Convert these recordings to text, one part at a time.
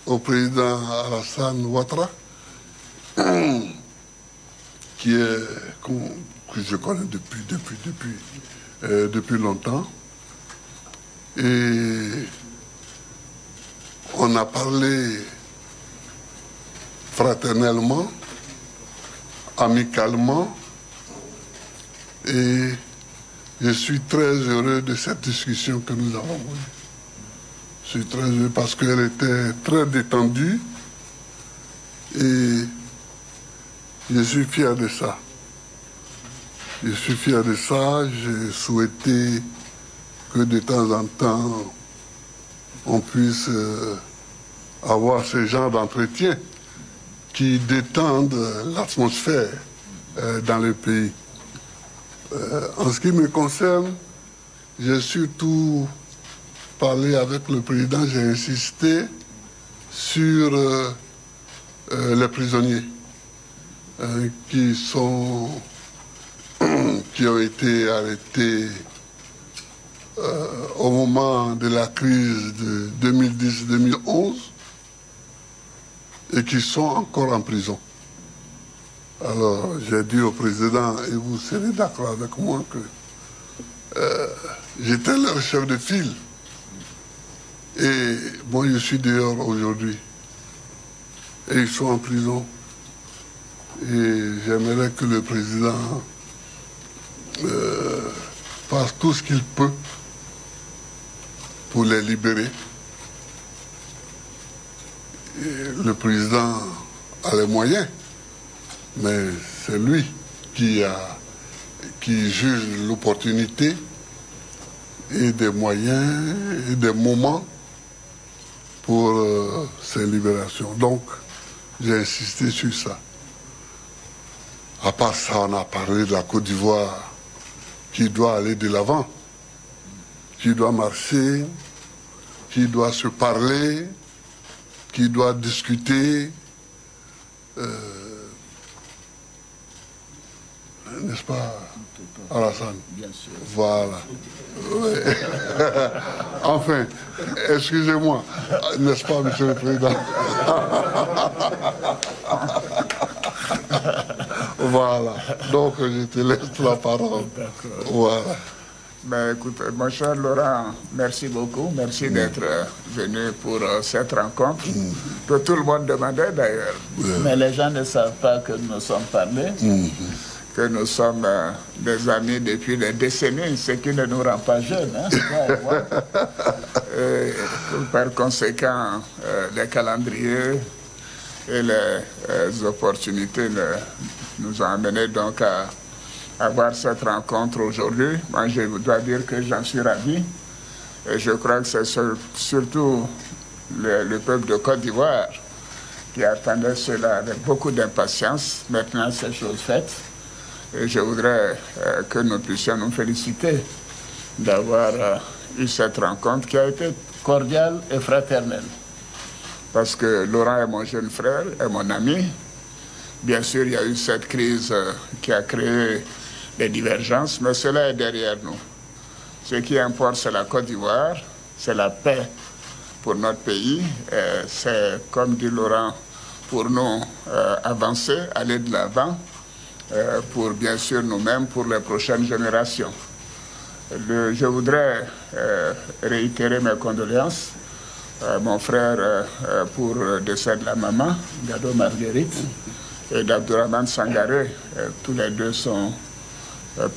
au président Alassane Ouattara, que je connais depuis longtemps. Et on a parlé fraternellement, amicalement, et je suis très heureux de cette discussion que nous avons eue. Je suis très heureux parce qu'elle était très détendue et je suis fier de ça. Je suis fier de ça. J'ai souhaité que de temps en temps, on puisse avoir ce genre d'entretien qui détendent l'atmosphère dans le pays. En ce qui me concerne, j'ai surtout parlé avec le président, j'ai insisté sur les prisonniers qui ont été arrêtés au moment de la crise de 2010-2011 et qui sont encore en prison. Alors, j'ai dit au président, et vous serez d'accord avec moi, que j'étais leur chef de file. Et moi, je suis dehors aujourd'hui. Et ils sont en prison. Et j'aimerais que le président fasse tout ce qu'il peut pour les libérer. Et le président a les moyens, mais c'est lui qui juge l'opportunité et des moyens et des moments pour ces libérations. Donc, j'ai insisté sur ça. À part ça, on a parlé de la Côte d'Ivoire qui doit aller de l'avant, qui doit marcher, qui doit se parler, qui doit discuter, n'est-ce pas, Alassane? Bien sûr. Voilà. Ouais. Enfin, excusez-moi, n'est-ce pas, Monsieur le Président? Voilà. Donc, je te laisse la parole. D'accord. Voilà. Ben, écoute, mon cher Laurent, merci beaucoup. Merci d'être venu pour cette rencontre, que tout le monde demandait d'ailleurs. Mais les gens ne savent pas que nous nous sommes parlé, que nous sommes des amis depuis des décennies, ce qui ne nous rend pas jeunes. Hein, par conséquent, les calendriers et les opportunités nous ont amenés donc à avoir cette rencontre aujourd'hui. Moi, je dois dire que j'en suis ravi. Et je crois que c'est surtout le peuple de Côte d'Ivoire qui attendait cela avec beaucoup d'impatience. Maintenant, c'est chose faite. Et je voudrais que nous puissions nous féliciter d'avoir eu cette rencontre qui a été cordiale et fraternelle. Parce que Laurent est mon jeune frère, est mon ami. Bien sûr, il y a eu cette crise qui a créé des divergences, mais cela est derrière nous. Ce qui importe, c'est la Côte d'Ivoire, c'est la paix pour notre pays. C'est, comme dit Laurent, pour nous avancer, aller de l'avant, pour bien sûr nous-mêmes, pour les prochaines générations. Je voudrais réitérer mes condoléances mon frère pour le décès de la maman, Gado Marguerite, et d'Abdourahmane Sangaré. Tous les deux sont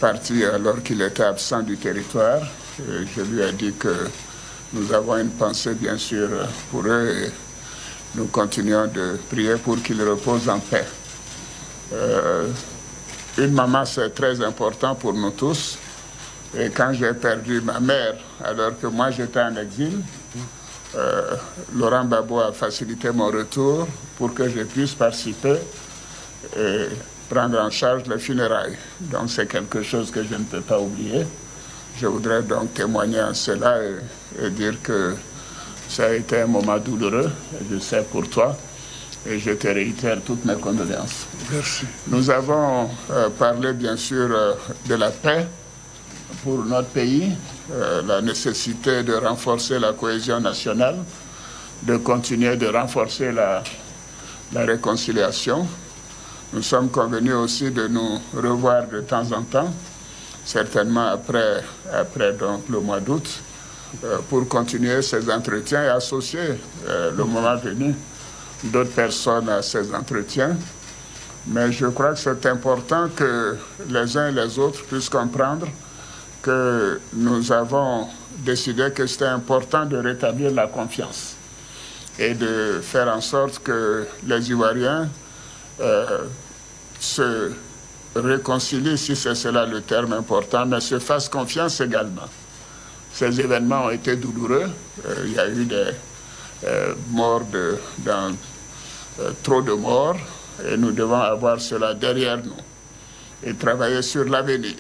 partis alors qu'il était absent du territoire. Et je lui ai dit que nous avons une pensée, bien sûr, pour eux et nous continuons de prier pour qu'ils reposent en paix. Une maman, c'est très important pour nous tous. Et quand j'ai perdu ma mère, alors que moi j'étais en exil, Laurent Gbagbo a facilité mon retour pour que je puisse participer et prendre en charge les funérailles. Donc c'est quelque chose que je ne peux pas oublier. Je voudrais donc témoigner en cela et dire que ça a été un moment douloureux, je sais pour toi, et je te réitère toutes mes condoléances. Merci. Nous avons parlé bien sûr de la paix pour notre pays, la nécessité de renforcer la cohésion nationale, de continuer de renforcer la réconciliation. Nous sommes convenus aussi de nous revoir de temps en temps, certainement après donc, le mois d'août, pour continuer ces entretiens et associer le moment venu d'autres personnes à ces entretiens. Mais je crois que c'est important que les uns et les autres puissent comprendre que nous avons décidé que c'était important de rétablir la confiance et de faire en sorte que les Ivoiriens se réconcilient, si c'est cela le terme important, mais se fassent confiance également. Ces événements ont été douloureux. Il y a eu des morts, trop de morts, et nous devons avoir cela derrière nous et travailler sur l'avenir,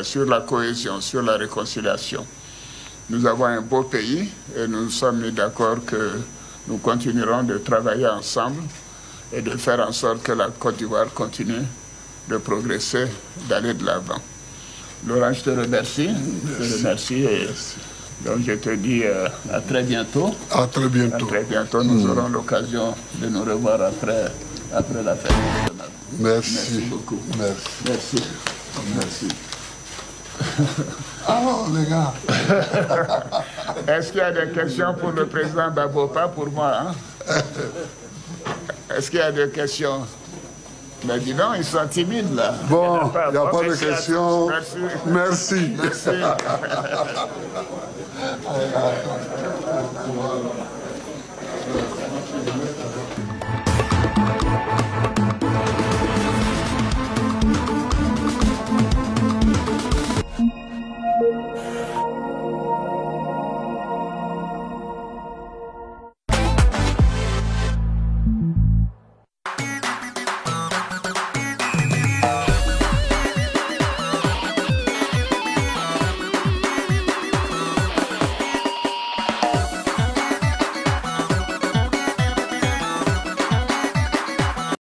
sur la cohésion, sur la réconciliation. Nous avons un beau pays et nous sommes mis d'accord que nous continuerons de travailler ensemble et de faire en sorte que la Côte d'Ivoire continue de progresser, d'aller de l'avant. Laurent, je te remercie. Je te remercie. Et donc je te dis à très bientôt. À très bientôt. À très bientôt. Nous aurons l'occasion de nous revoir après la fête. Merci. Merci beaucoup. Merci. Merci. Alors, les gars. Est-ce qu'il y a des questions pour le président Gbagbo? Pas pour moi, hein? Est-ce qu'il y a des questions? Mais dis donc, ils sont timides, là. Bon, il n'y a pas de questions. Merci. Merci. Merci.